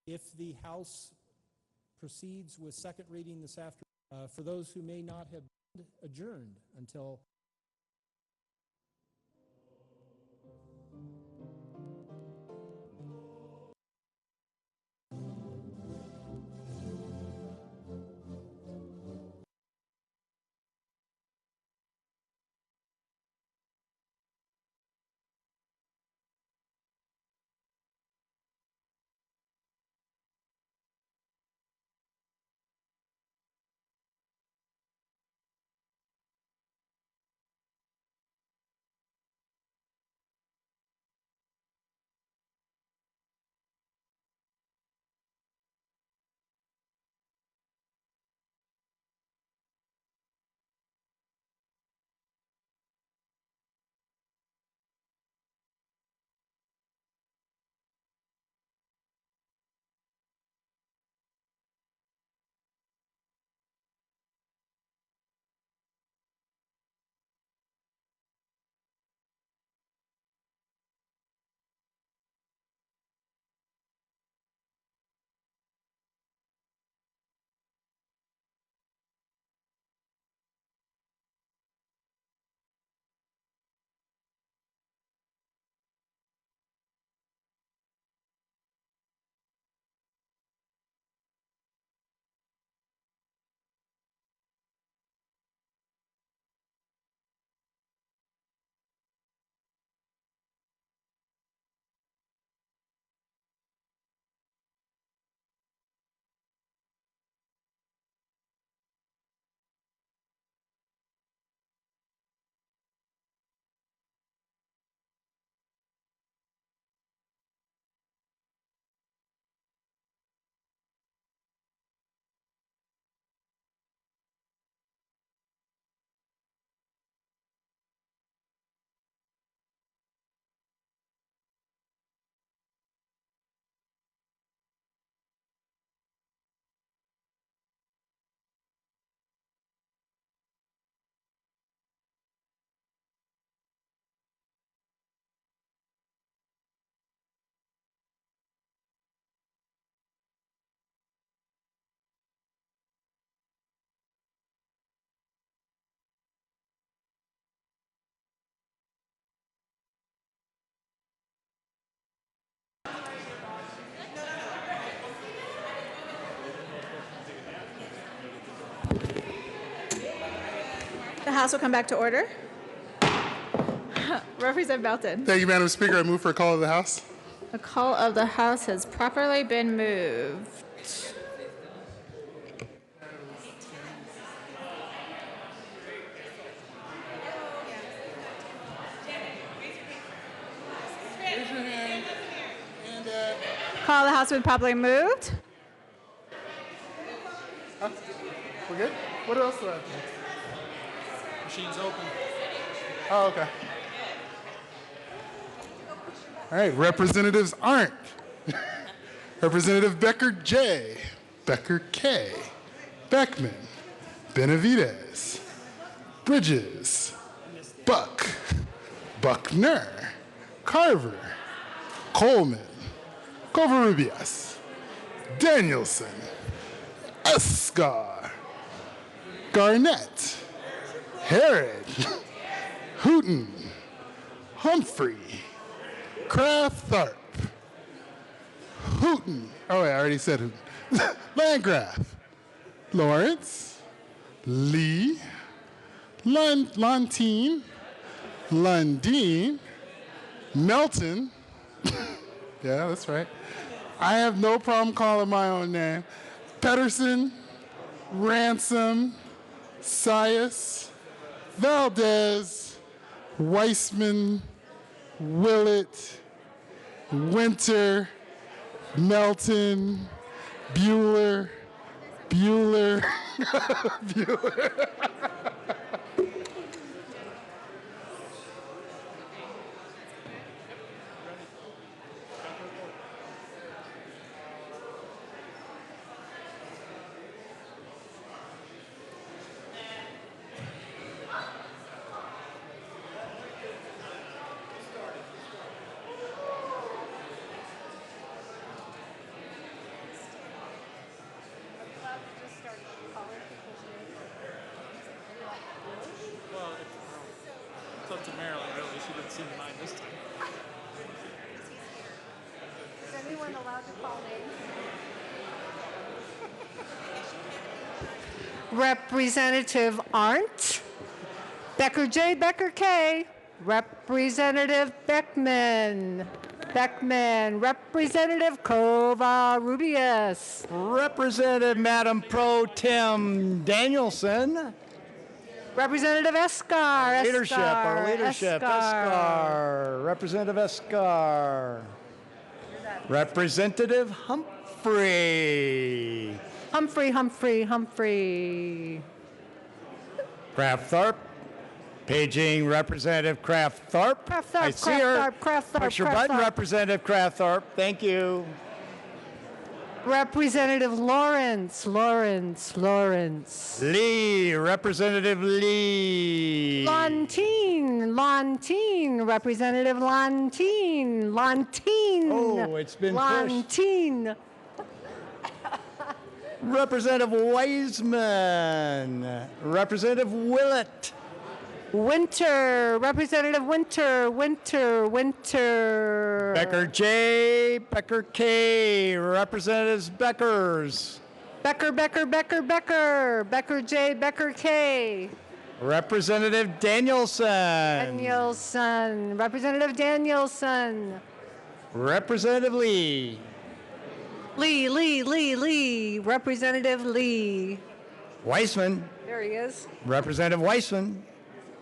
If the House proceeds with second reading this afternoon, for those who may not have been adjourned until the House will come back to order. Representative Belton. Thank you, Madam Speaker. I move for a call of the House. A call of the House has properly been moved. Call of the House has been properly moved. Huh? We're good? What else do I have? machine's open. Oh, okay. All right, representatives aren't. Representative Becker J, Becker K, Beckman, Benavidez, Bridges, Buck, Buckner, Carver, Coleman, Covarrubias, Danielson, Escar, Garnett, Herod, Hooten, Humphrey, Kraft Tharp, Hooten, oh wait, I already said Hooten, Landgraf, Lawrence, Lee, Lundin, Lundin, Melton, yeah, that's right. I have no problem calling my own name. Pedersen, Ransom, Sias, Valdez, Weissman, Willett, Winter, Melton, Bueller, Bueller. It's up to Marilyn, really. She didn't seem to mind this time. Is anyone allowed to call names? Representative Arndt. Becker J. Becker K. Representative Beckman. Beckman. Representative Kova-Rubias. Representative Madam Pro Tem Danielson. Representative Escar. Leadership, our Escar, leadership, Escar. Escar. Representative Escar. Representative Humphrey. Humphrey. Kraft Thorpe. Paging Representative Kraft Thorpe. Kraft Thorpe, I see her. Kraft Thorpe, Push your Kraft button, Thorpe. Representative Kraft Thorpe. Thank you. Representative Lawrence. Lee, Representative Lee. Lontine, Representative Lontine. Oh, it's been pushed. Lontine. Representative Wiseman. Representative Willett. Winter, Representative Winter. Becker J, Becker K, Representatives Beckers. Becker J, Becker K. Representative Danielson. Representative Danielson. Representative Lee. Lee. Representative Lee. Weissman. There he is. Representative Weissman.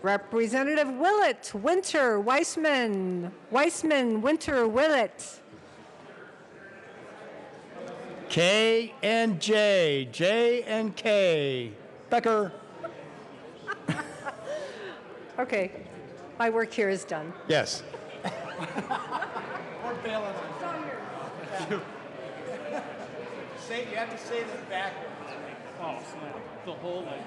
Representative Willett, Winter, Weissman, Winter, Willett. K and J, J and K. Becker. Okay, my work here is done. Yes. You have to say this backwards. Oh, snap. The whole like.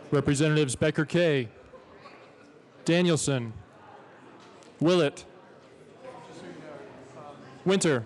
Representatives Becker K, Danielson, Willett, Winter.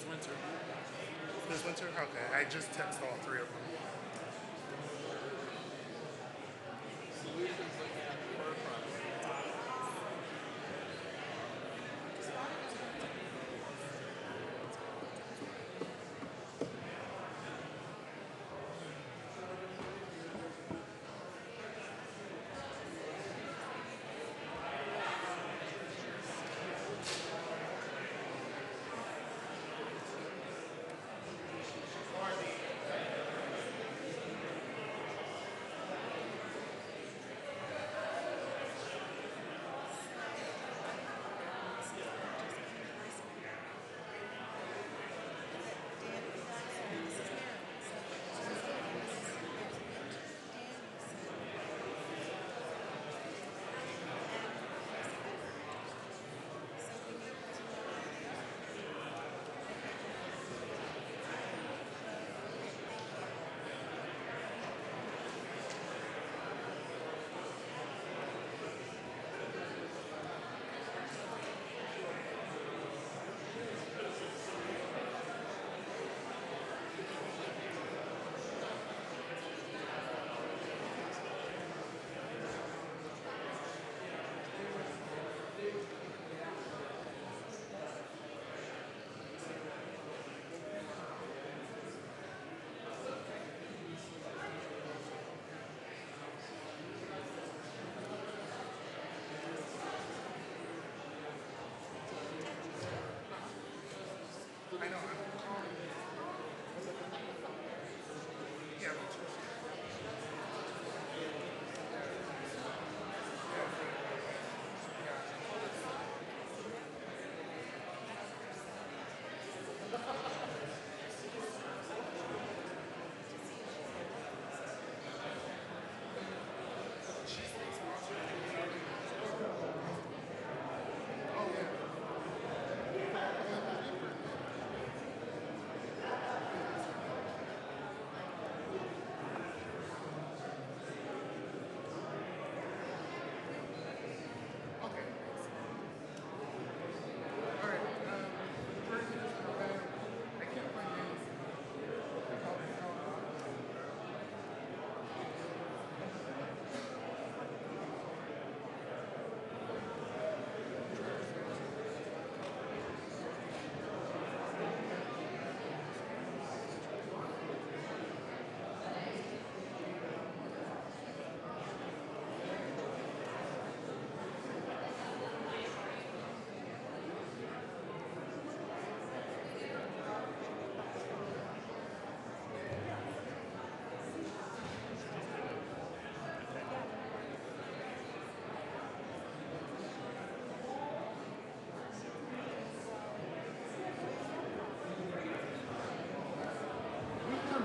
Winter. Ms. Winter? Okay, I just texted all three of them.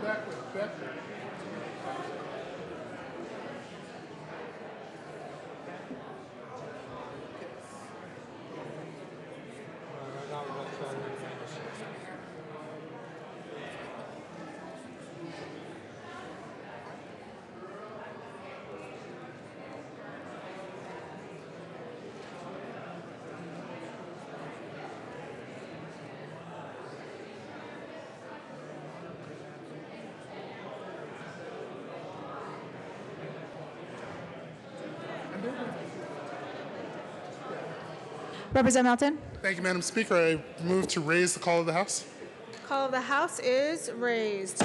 Back with Becker. Representative Melton. Thank you, Madam Speaker. I move to raise the call of the House. Call of the House is raised.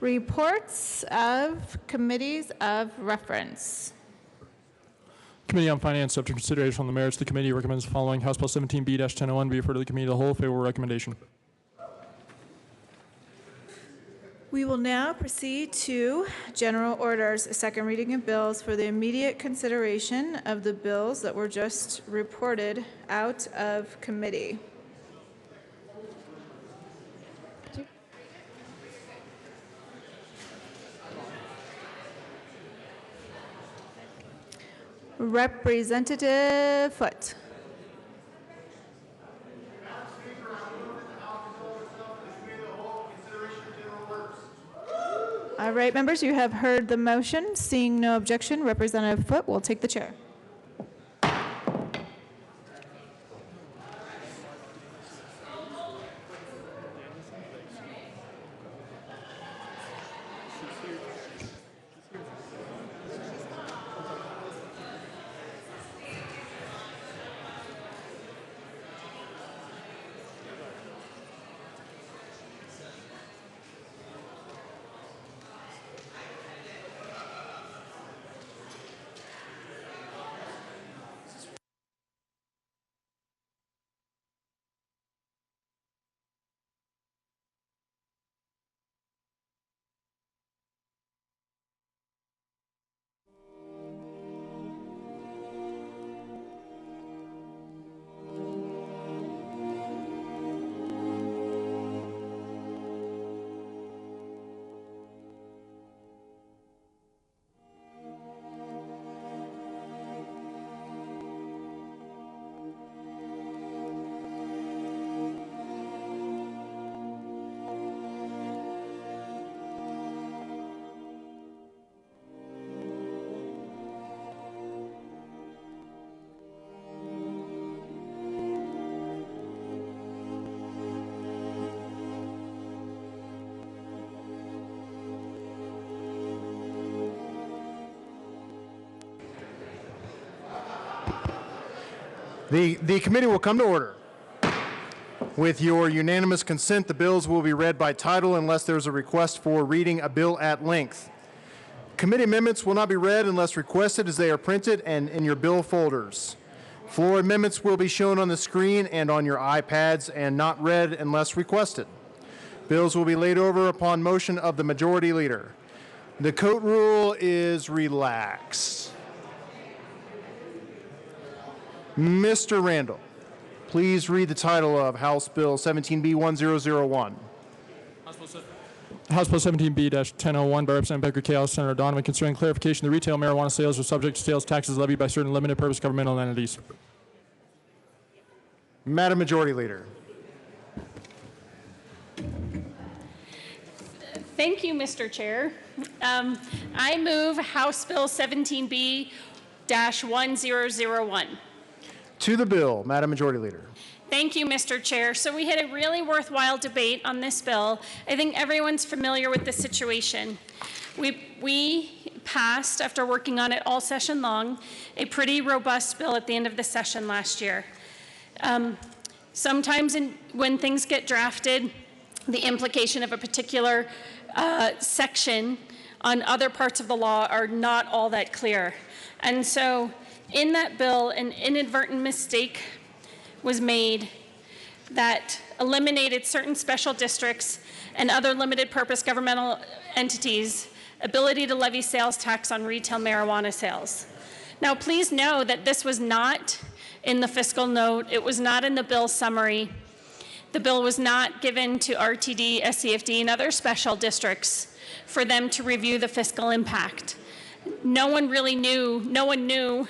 Reports of committees of reference. Committee on Finance, after consideration on the merits, the committee recommends the following: House Bill 17B-1001 be referred to the committee of the whole. Favorable recommendation. We will now proceed to general orders, second reading of bills for the immediate consideration of the bills that were just reported out of committee. Representative Foote. All right, members, you have heard the motion. Seeing no objection, Representative Foote will take the chair. The committee will come to order. With your unanimous consent, the bills will be read by title unless there is a request for reading a bill at length. Committee amendments will not be read unless requested, as they are printed and in your bill folders. Floor amendments will be shown on the screen and on your iPads and not read unless requested. Bills will be laid over upon motion of the majority leader. The coat rule is relaxed. Mr. Randall, please read the title of House Bill 17B1001. House Bill 17B-1001 by Representative Becker Chaos, Senator Donovan, concerning clarification that retail marijuana sales are subject to sales taxes levied by certain limited purpose governmental entities. Madam Majority Leader. Thank you, Mr. Chair. I move House Bill 17B-1001. To the bill, Madam Majority Leader. Thank you, Mr. Chair. So we had a really worthwhile debate on this bill. I think everyone's familiar with the situation. We passed, after working on it all session long, a pretty robust bill at the end of the session last year. Sometimes when things get drafted, the implication of a particular section on other parts of the law are not all that clear. And so in that bill, an inadvertent mistake was made that eliminated certain special districts and other limited purpose governmental entities' ability to levy sales tax on retail marijuana sales. Now, please know that this was not in the fiscal note. It was not in the bill summary. The bill was not given to RTD, SCFD, and other special districts for them to review the fiscal impact. No one knew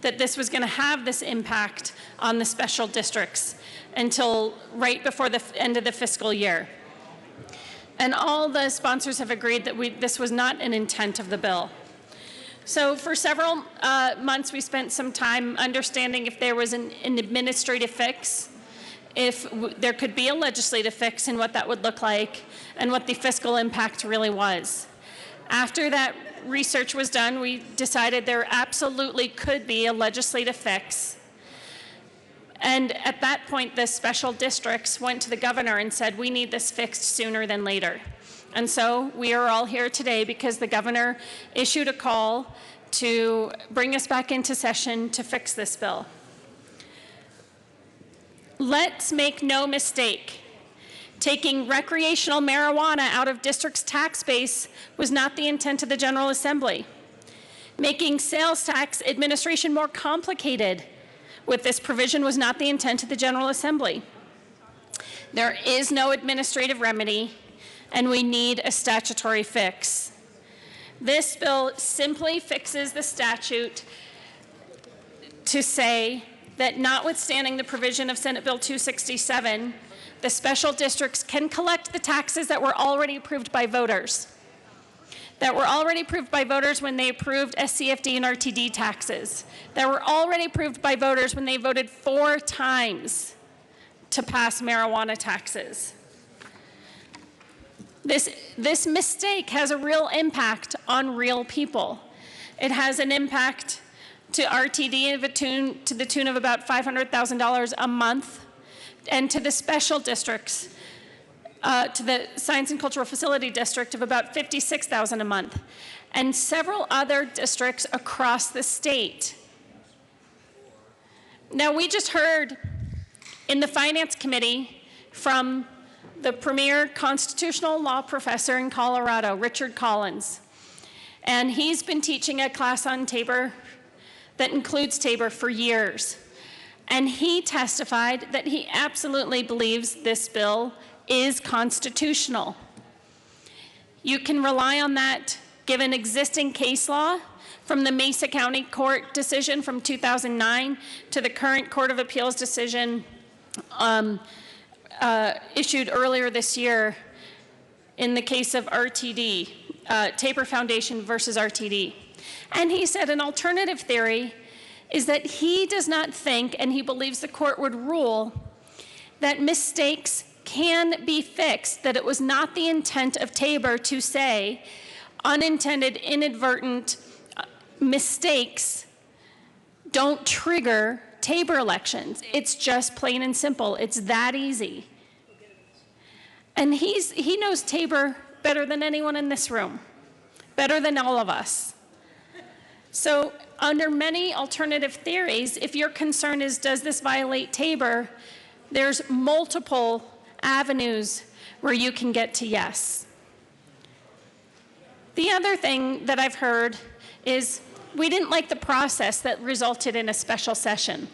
that this was going to have this impact on the special districts until right before the end of the fiscal year. And all the sponsors have agreed that this was not an intent of the bill. So for several months, we spent some time understanding if there was an administrative fix, if there could be a legislative fix, and what that would look like, and what the fiscal impact really was. After that research was done, we decided there absolutely could be a legislative fix. And at that point, the special districts went to the governor and said, we need this fixed sooner than later. And so we are all here today because the governor issued a call to bring us back into session to fix this bill. Let's make no mistake. Taking recreational marijuana out of district's tax base was not the intent of the General Assembly. Making sales tax administration more complicated with this provision was not the intent of the General Assembly. There is no administrative remedy, and we need a statutory fix. This bill simply fixes the statute to say that notwithstanding the provision of Senate Bill 267, the special districts can collect the taxes that were already approved by voters. That were already approved by voters when they approved SCFD and RTD taxes. That were already approved by voters when they voted 4 times to pass marijuana taxes. This mistake has a real impact on real people. It has an impact to RTD to the tune of about $500,000 a month, and to the special districts, to the Science and Cultural Facility District, of about $56,000 a month, and several other districts across the state. Now, we just heard in the Finance Committee from the premier constitutional law professor in Colorado, Richard Collins, and he's been teaching a class on Tabor that includes Tabor for years. And he testified that he absolutely believes this bill is constitutional. You can rely on that given existing case law from the Mesa County Court decision from 2009 to the current Court of Appeals decision issued earlier this year in the case of RTD, Tabor Foundation versus RTD. And he said an alternative theory is that he does not think, and he believes the court would rule, that mistakes can be fixed, that it was not the intent of Tabor to say unintended, inadvertent mistakes don't trigger Tabor elections. It's just plain and simple. It's that easy. And he knows Tabor better than anyone in this room, better than all of us. So under many alternative theories, if your concern is, does this violate Tabor, there's multiple avenues where you can get to yes. The other thing that I've heard is we didn't like the process that resulted in a special session.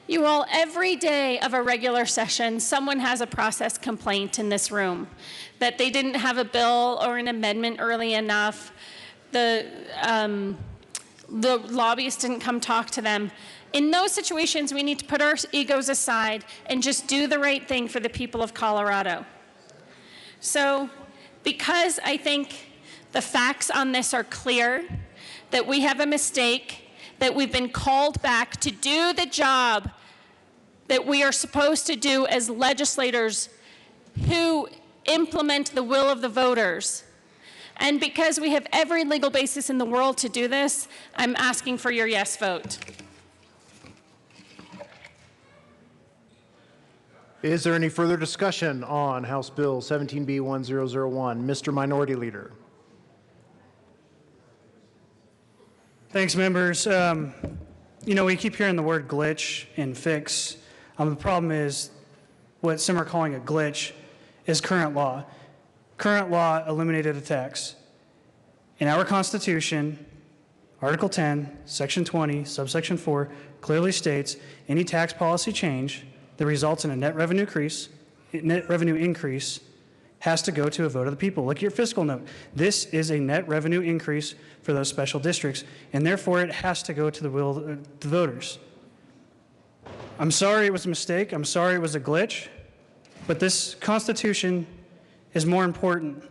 You all, every day of a regular session, someone has a process complaint in this room that they didn't have a bill or an amendment early enough. The lobbyists didn't come talk to them. In those situations, we need to put our egos aside and just do the right thing for the people of Colorado. So, because I think the facts on this are clear, that we have a mistake, that we've been called back to do the job that we are supposed to do as legislators who implement the will of the voters. And because we have every legal basis in the world to do this, I'm asking for your yes vote. Is there any further discussion on House Bill 17B1001? Mr. Minority Leader. Thanks, members. You know, we keep hearing the word glitch and fix. The problem is what some are calling a glitch is current law. Current law eliminated a tax. In our Constitution, Article 10, Section 20, subsection 4, clearly states any tax policy change that results in a net revenue increase has to go to a vote of the people. Look at your fiscal note. This is a net revenue increase for those special districts, and therefore it has to go to the will of the voters. I'm sorry it was a mistake. I'm sorry it was a glitch, but this Constitution is more important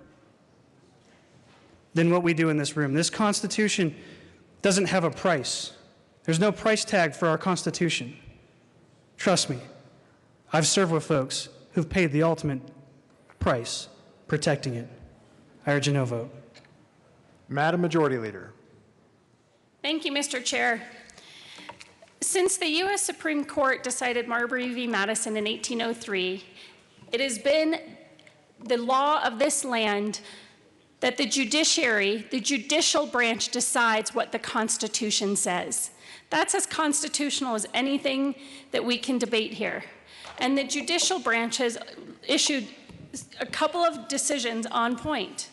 than what we do in this room. This Constitution doesn't have a price. There's no price tag for our Constitution. Trust me, I've served with folks who've paid the ultimate price protecting it. I urge a no vote. Madam Majority Leader. Thank you, Mr. Chair. Since the U.S. Supreme Court decided Marbury v. Madison in 1803, it has been the law of this land that the judiciary, the judicial branch, decides what the Constitution says. That's as constitutional as anything that we can debate here. And the judicial branch has issued a couple of decisions on point.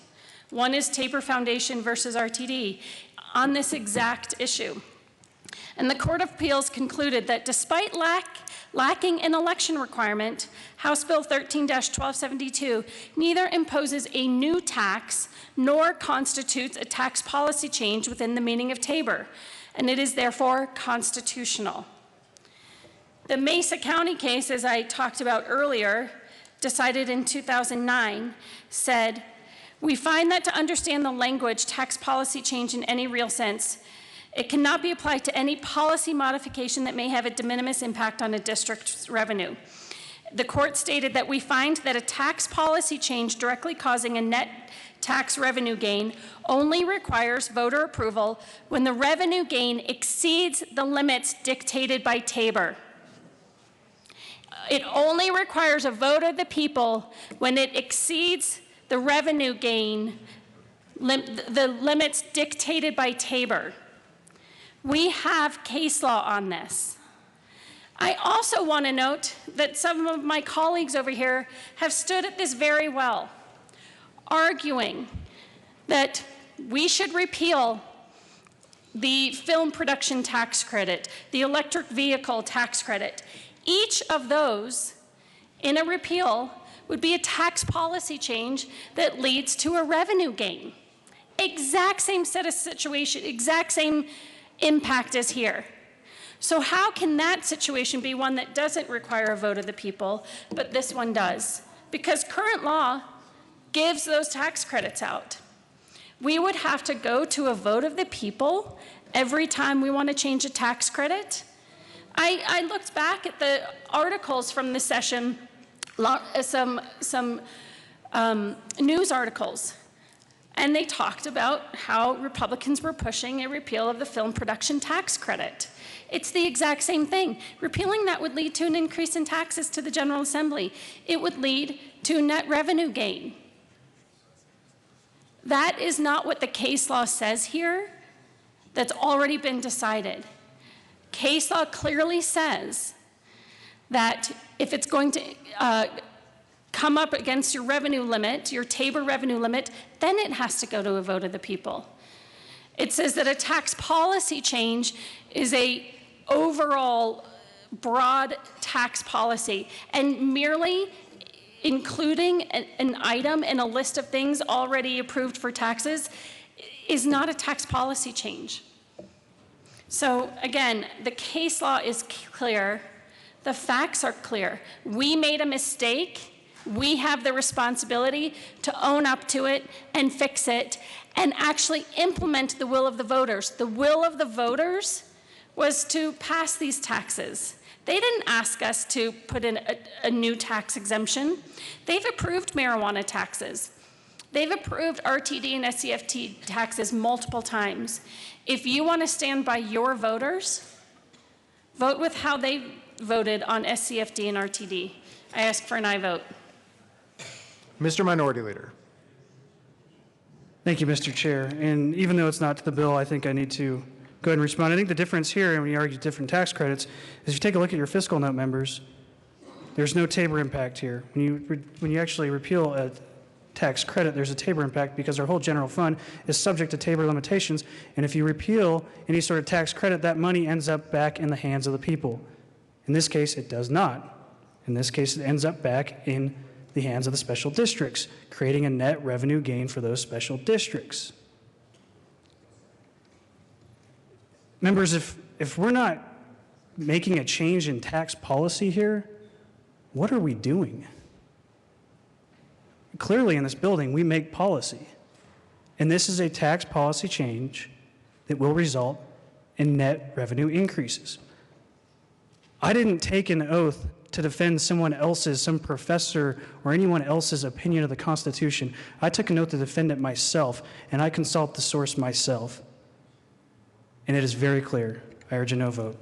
One is Tabor Foundation versus RTD on this exact issue. And the Court of Appeals concluded that despite lacking an election requirement, House Bill 13-1272 neither imposes a new tax nor constitutes a tax policy change within the meaning of Tabor, and it is therefore constitutional. The Mesa County case, as I talked about earlier, decided in 2009, said, "We find that to understand the language tax policy change in any real sense, it cannot be applied to any policy modification that may have a de minimis impact on a district's revenue." The court stated that we find that a tax policy change directly causing a net tax revenue gain only requires voter approval when the revenue gain exceeds the limits dictated by Tabor. It only requires a vote of the people when it exceeds the revenue gain, the limits dictated by Tabor. We have case law on this. I also want to note that some of my colleagues over here have stood at this very well, arguing that we should repeal the film production tax credit, the electric vehicle tax credit. Each of those in a repeal would be a tax policy change that leads to a revenue gain. Exact same set of situation, exact same impact as here. So how can that situation be one that doesn't require a vote of the people, but this one does? Because current law gives those tax credits out. We would have to go to a vote of the people every time we want to change a tax credit. I looked back at the articles from the session, some news articles, And they talked about how Republicans were pushing a repeal of the film production tax credit. It's the exact same thing. Repealing that would lead to an increase in taxes to the General Assembly. It would lead to net revenue gain. That is not what the case law says here. That's already been decided. Case law clearly says that if it's going to come up against your revenue limit, your Tabor revenue limit, then it has to go to a vote of the people. It says that a tax policy change is a overall broad tax policy, and merely including an item in a list of things already approved for taxes is not a tax policy change. So again, the case law is clear. The facts are clear. We made a mistake. We have the responsibility to own up to it and fix it and actually implement the will of the voters. The will of the voters was to pass these taxes. They didn't ask us to put in a new tax exemption. They've approved marijuana taxes. They've approved RTD and SCFT taxes multiple times. If you want to stand by your voters, vote with how they voted on SCFD and RTD. I ask for an aye vote. Mr. Minority Leader. Thank you, Mr. Chair. And even though it's not to the bill, I think I need to go ahead and respond. I think the difference here, when you argue different tax credits, is if you take a look at your fiscal note, members, there's no Tabor impact here. When you actually repeal a tax credit, there's a Tabor impact because our whole general fund is subject to Tabor limitations. And if you repeal any sort of tax credit, that money ends up back in the hands of the people. In this case, it does not. In this case, it ends up back in the hands of the special districts, creating a net revenue gain for those special districts. Members, if we're not making a change in tax policy here, what are we doing? Clearly in this building, we make policy. And this is a tax policy change that will result in net revenue increases. I didn't take an oath to defend someone else's, some professor or anyone else's opinion of the Constitution. I took an oath to defend it myself, and I consult the source myself. And it is very clear. I urge a no vote.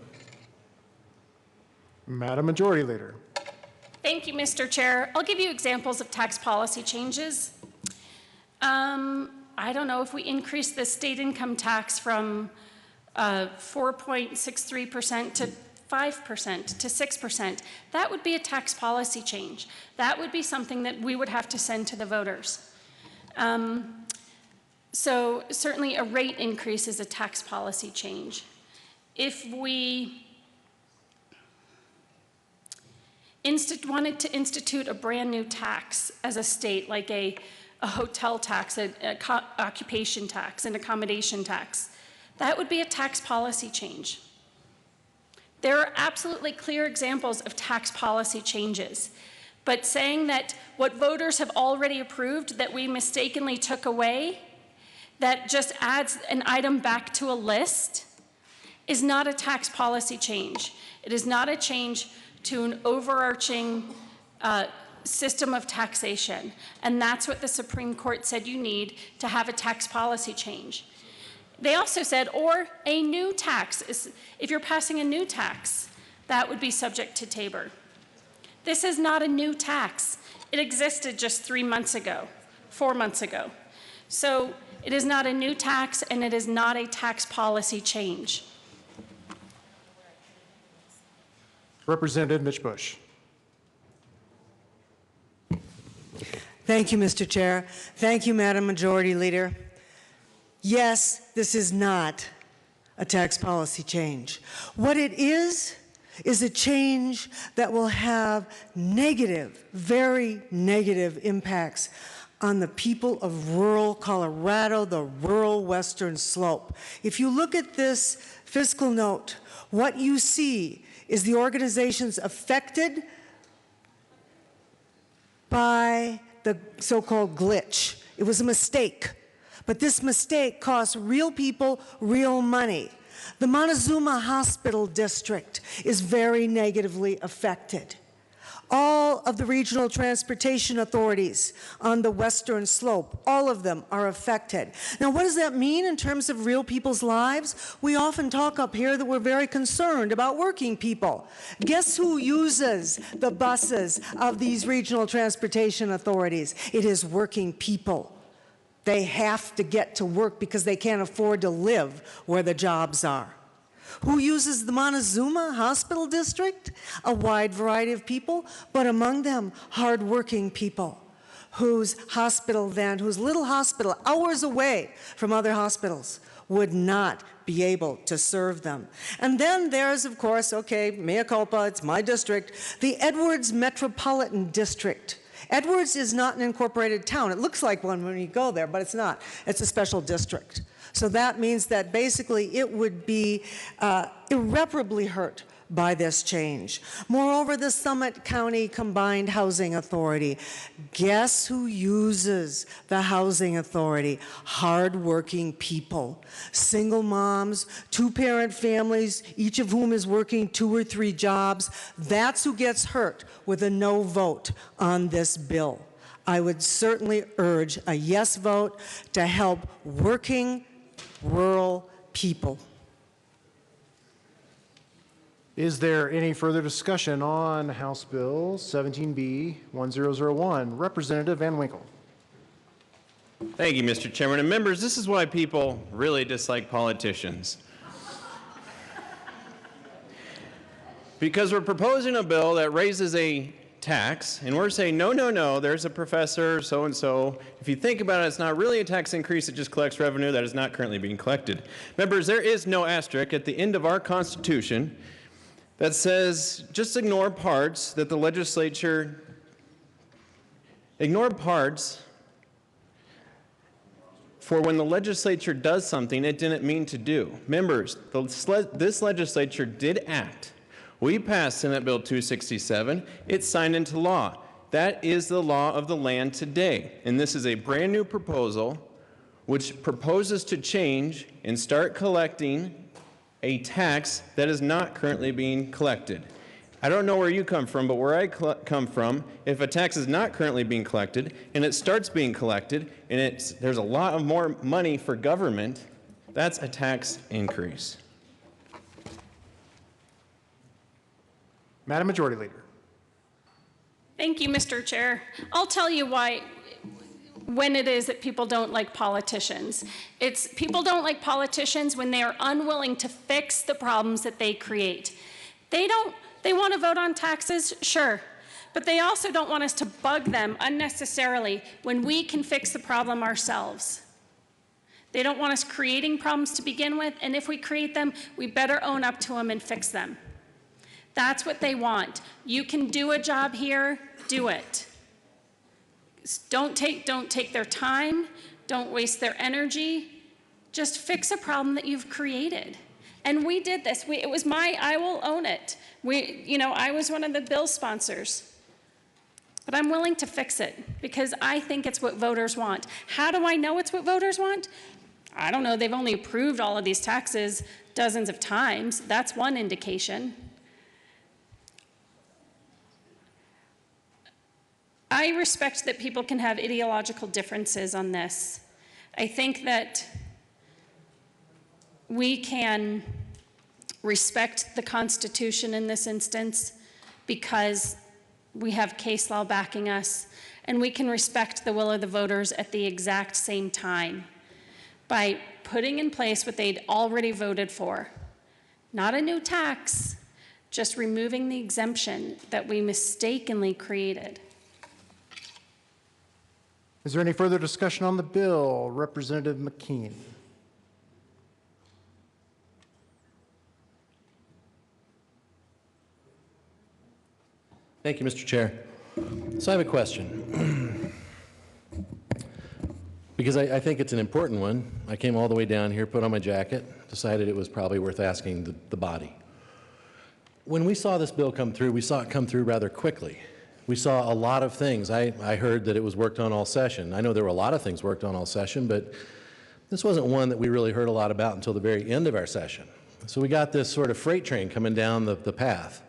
Madam Majority Leader. Thank you, Mr. Chair. I'll give you examples of tax policy changes. I don't know if we increase the state income tax from 4.63% to 5% to 6%. That would be a tax policy change. That would be something that we would have to send to the voters. So certainly a rate increase is a tax policy change. If we wanted to institute a brand new tax as a state, like a hotel tax, an occupation tax, an accommodation tax, that would be a tax policy change. There are absolutely clear examples of tax policy changes, but saying that what voters have already approved that we mistakenly took away, that just adds an item back to a list, is not a tax policy change. It is not a change to an overarching system of taxation. And that's what the Supreme Court said you need to have a tax policy change. They also said, or a new tax. If you're passing a new tax, that would be subject to Tabor. This is not a new tax. It existed just 3 months ago, 4 months ago. So it is not a new tax, and it is not a tax policy change. Representative Mitch Bush. Thank you, Mr. Chair. Thank you, Madam Majority Leader. Yes, this is not a tax policy change. What it is a change that will have negative, very negative impacts on the people of rural Colorado, the rural western slope. If you look at this fiscal note, what you see is the organizations affected by the so-called glitch. It was a mistake, but this mistake cost real people real money. The Montezuma Hospital District is very negatively affected. All of the regional transportation authorities on the western slope, all of them are affected. Now, what does that mean in terms of real people's lives? We often talk up here that we're very concerned about working people. Guess who uses the buses of these regional transportation authorities? It is working people. They have to get to work because they can't afford to live where the jobs are. Who uses the Montezuma Hospital District? A wide variety of people, but among them, hardworking people whose little hospital, hours away from other hospitals, would not be able to serve them. And then there's, of course, okay, mea culpa, it's my district, the Edwards Metropolitan District. Edwards is not an incorporated town. It looks like one when you go there, but it's not. It's a special district. So that means that basically it would be irreparably hurt by this change. Moreover, the Summit County Combined Housing Authority. Guess who uses the housing authority? Hardworking people. Single moms, two-parent families, each of whom is working 2 or 3 jobs. That's who gets hurt with a no vote on this bill. I would certainly urge a yes vote to help working rural people. Is there any further discussion on House Bill 17B 1001? Representative Van Winkle. Thank you, Mr. Chairman. And members, this is why people really dislike politicians. Because we're proposing a bill that raises a tax, and we're saying, no, no, no, there's a professor, so-and-so. If you think about it, it's not really a tax increase, it just collects revenue that is not currently being collected. Members, there is no asterisk at the end of our Constitution that says just ignore parts that the legislature, ignore parts for when the legislature does something it didn't mean to do. Members, this legislature did act. We passed Senate Bill 267. It's signed into law. That is the law of the land today. And this is a brand new proposal which proposes to change and start collecting a tax that is not currently being collected. I don't know where you come from, but where I come from, if a tax is not currently being collected and it starts being collected and there's a lot of more money for government, that's a tax increase. Madam Majority Leader. Thank you, Mr. Chair. I'll tell you why, when it is that people don't like politicians. It's people don't like politicians when they are unwilling to fix the problems that they create. They want to vote on taxes, sure, but they also don't want us to bug them unnecessarily when we can fix the problem ourselves. They don't want us creating problems to begin with, and if we create them, we better own up to them and fix them. That's what they want. You can do a job here, do it. Don't take their time, don't waste their energy. Just fix a problem that you've created. And we did this. It was I will own it. I was one of the bill sponsors. But I'm willing to fix it because I think it's what voters want. How do I know it's what voters want? I don't know. They've only approved all of these taxes dozens of times. That's one indication. I respect that people can have ideological differences on this. I think that we can respect the Constitution in this instance because we have case law backing us, and we can respect the will of the voters at the exact same time by putting in place what they'd already voted for. Not a new tax, just removing the exemption that we mistakenly created. Is there any further discussion on the bill? Representative McKean. Thank you, Mr. Chair. So I have a question. Because I think it's an important one. I came all the way down here, put on my jacket, decided it was probably worth asking the body. When we saw this bill come through, we saw it come through rather quickly. We saw a lot of things. I heard that it was worked on all session. I know there were a lot of things worked on all session, but this wasn't one that we really heard a lot about until the very end of our session. So we got this sort of freight train coming down the path.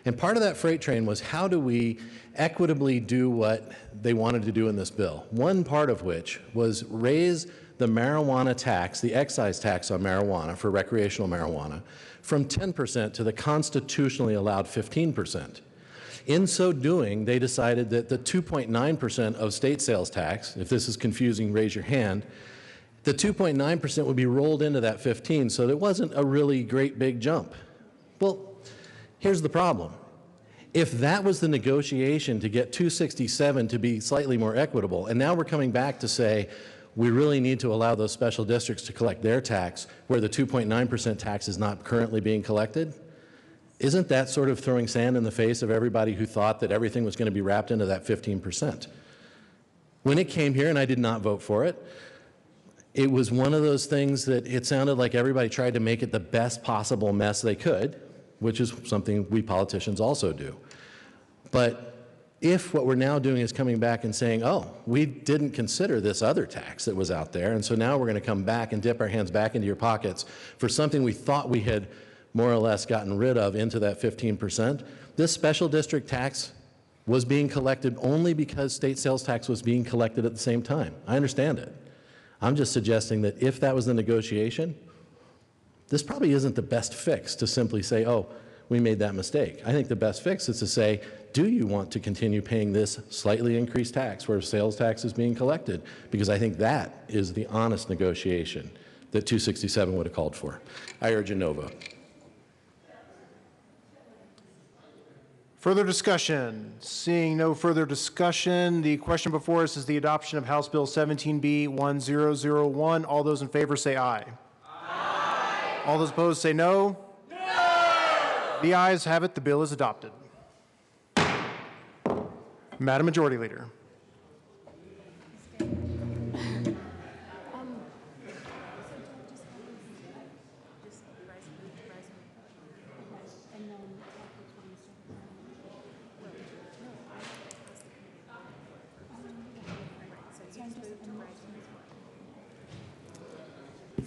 And part of that freight train was how do we equitably do what they wanted to do in this bill? One part of which was raise the marijuana tax, the excise tax on marijuana for recreational marijuana, from 10% to the constitutionally allowed 15%. In so doing, they decided that the 2.9% of state sales tax, if this is confusing, raise your hand, the 2.9% would be rolled into that 15, so it wasn't a really great big jump. Well, here's the problem. If that was the negotiation to get 267 to be slightly more equitable, and now we're coming back to say we really need to allow those special districts to collect their tax where the 2.9% tax is not currently being collected, isn't that sort of throwing sand in the face of everybody who thought that everything was going to be wrapped into that 15%? When it came here, and I did not vote for it, it was one of those things that it sounded like everybody tried to make it the best possible mess they could, which is something we politicians also do. But if what we're now doing is coming back and saying, oh, we didn't consider this other tax that was out there, and so now we're going to come back and dip our hands back into your pockets for something we thought we had more or less gotten rid of into that 15%, this special district tax was being collected only because state sales tax was being collected at the same time. I understand it. I'm just suggesting that if that was the negotiation, this probably isn't the best fix to simply say, oh, we made that mistake. I think the best fix is to say, do you want to continue paying this slightly increased tax where sales tax is being collected? Because I think that is the honest negotiation that 267 would have called for. I urge a no vote. Further discussion? Seeing no further discussion, the question before us is the adoption of House Bill 17B 1001. All those in favor say aye. Aye. All those opposed say no. No. The ayes have it. The bill is adopted. Madam Majority Leader.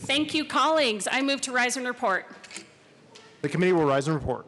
Thank you, colleagues. I move to rise and report. The committee will rise and report.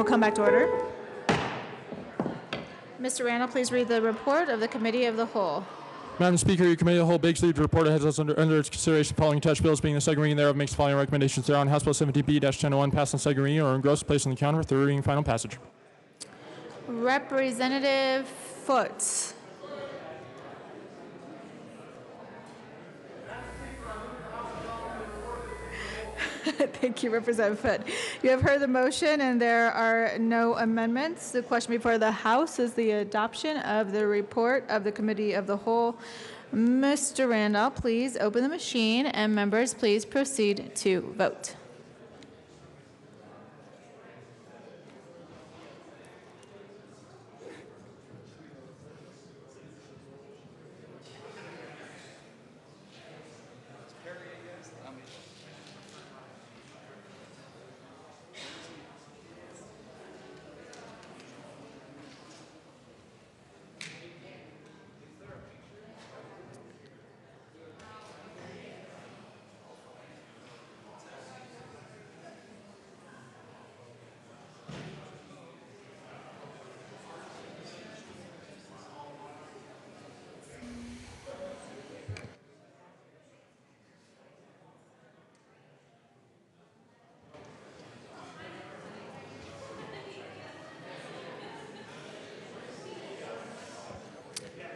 We'll come back to order. Mr. Randall, please read the report of the Committee of the Whole. Madam Speaker, your Committee of the Whole begs leave to report it has us under its consideration the following attached bills, being the second reading thereof, makes the following recommendations thereon. House Bill 17B-1001 passed on second reading or engrossed, placed on the counter for third reading and final passage. Representative Foote. Thank you, Representative Foote. You have heard the motion, and there are no amendments. The question before the House is the adoption of the report of the Committee of the Whole. Mr. Randall, please open the machine, and members, please proceed to vote.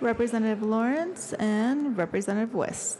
Representative Lawrence and Representative West.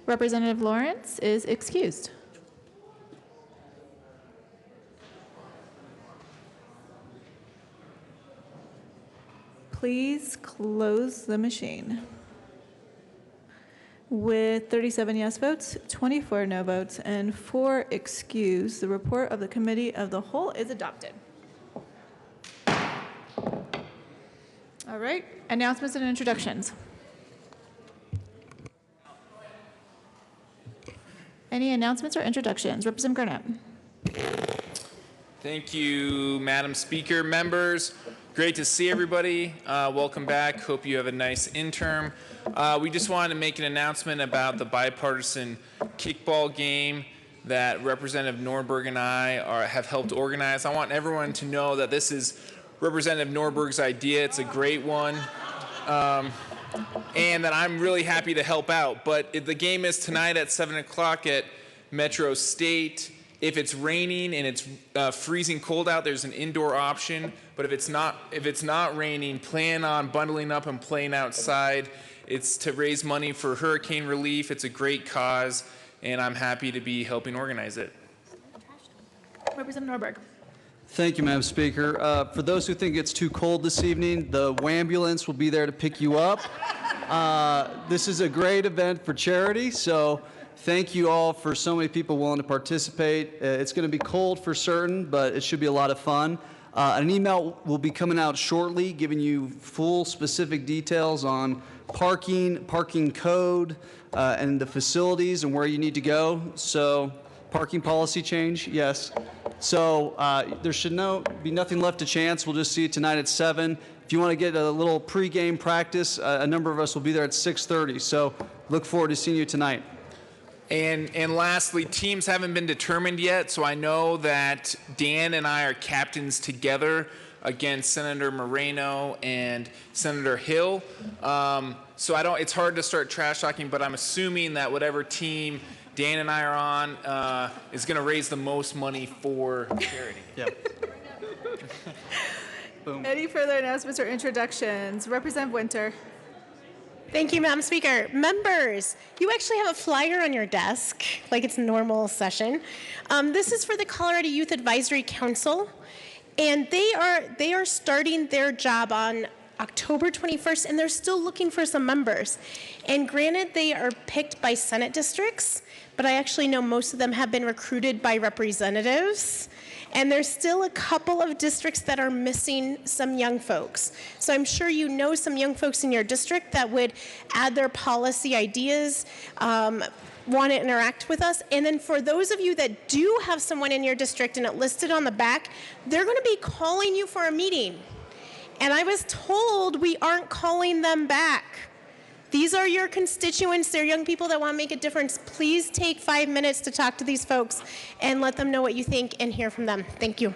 Representative Lawrence is excused. Please close the machine. With 37 yes votes, 24 no votes, and 4 excused, the report of the Committee of the Whole is adopted. All right, announcements and introductions. Any announcements or introductions? Representative Garnett. Thank you, Madam Speaker. Members, great to see everybody. Welcome back. Hope you have a nice interim. We just wanted to make an announcement about the bipartisan kickball game that Representative Norberg and I have helped organize. I want everyone to know that this is Representative Norberg's idea. It's a great one. And that I'm really happy to help out. But the game is tonight at 7 o'clock at Metro State. If it's raining and it's freezing cold out, there's an indoor option. But if it's not raining, plan on bundling up and playing outside. It's to raise money for hurricane relief. It's a great cause, and I'm happy to be helping organize it. Representative Norberg. Thank you, Madam Speaker. For those who think it's too cold this evening, the Wambulance will be there to pick you up. This is a great event for charity, so thank you all for so many people willing to participate. It's going to be cold for certain, but it should be a lot of fun. An email will be coming out shortly giving you full specific details on parking code, and the facilities and where you need to go. So parking policy change, yes. So there should be nothing left to chance. We'll just see you tonight at 7. If you want to get a little pregame practice, a number of us will be there at 6:30. So look forward to seeing you tonight. And lastly, teams haven't been determined yet, so I know that Dan and I are captains together against Senator Moreno and Senator Hill. So it's hard to start trash talking, but I'm assuming that whatever team Dan and I are on is going to raise the most money for charity. Boom. Any further announcements or introductions? Representative Winter. Thank you, Madam Speaker. Members, you actually have a flyer on your desk, like it's a normal session. This is for the Colorado Youth Advisory Council, and they are starting their job on October 21st, and they're still looking for some members. And granted, they are picked by Senate districts, but I actually know most of them have been recruited by representatives. And there's still a couple of districts that are missing some young folks. So I'm sure you know some young folks in your district that would add their policy ideas, want to interact with us. And then for those of you that do have someone in your district and it listed on the back, they're going to be calling you for a meeting. And I was told we aren't calling them back. These are your constituents. They're young people that want to make a difference. Please take 5 minutes to talk to these folks and let them know what you think and hear from them. Thank you.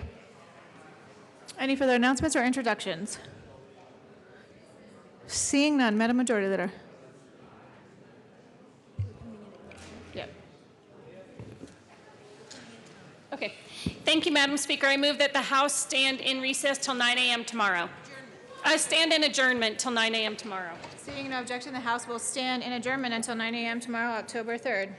Any further announcements or introductions? Seeing none, Madam Majority Leader. Yep. Okay. Thank you, Madam Speaker. I move that the House stand in recess till 9 a.m. tomorrow. Stand in adjournment till 9 a.m. tomorrow. Seeing no objection, the House will stand in adjournment until 9 a.m. tomorrow, October 3rd.